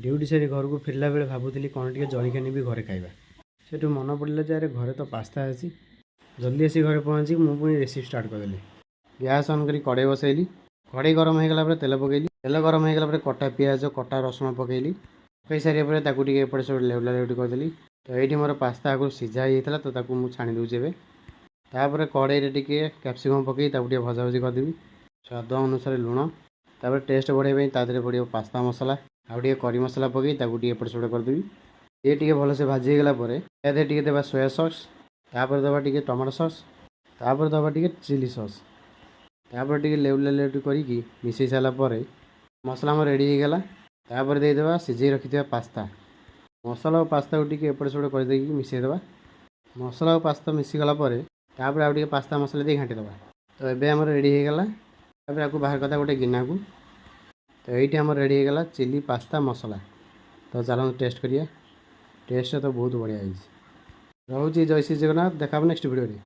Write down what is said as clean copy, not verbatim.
Duty सारी घर को फेरला बेले भावुली कौन टे जलिखा नहीं घरे खाଇବା सेठू मन पड़ा जे अरे घरे तो पास्ता अच्छी जल्दी आसी घरे पहुँची मुझे रेसिपी स्टार्ट करदेली। गैस ऑन करी कड़े बसैली। कड़े गरम हो गला तेल पकईली। तेल गरम हो गला कटा पियाज कटा रसुण पकईली। पकई सारे एपटे सब लेवला लेवटी करदेली। तो ये मोर पास्ता आगुरी सीझा होता तो मुझे छाणी दूसरी एवं तापर कड़े टे कैप्सिकम पकई भजा भजी करदेवी। स्वाद अनुसार लुण तापर टेस्ट बढ़ाई तादे पड़ो पास्ता मसला आउे करी मसला पकई एपट सेपट करदेवी। ये टे भलसे भाजी गलापर टे देवा सोया सॉस तापर दवा टे टमाटो सॉस तापर दवा टे चिली सॉस तापर टे लेवला लेवटी करी मिसई सारापर मसला आम रेडी हो गला। तापर देदेवा सीझे रखी पास्ता मसला और पास्ता को टे एपट सेपट करदे मिसईदेवा। मसला और पास्ता मिसीगलापर तापर आउ पास्ता मसला दे घाटीदेवा। तो ये आम रेडी हो गला। तापर आपको बाहर करदा गोटे गिना को। तो ये आम रेडी हो गला चिली पास्ता मसला। तो चलो टेस्ट करिया। टेस्ट तो बहुत बढ़िया रोचे। जय श्री जगन्नाथ। देखा नेक्स्ट वीडियो।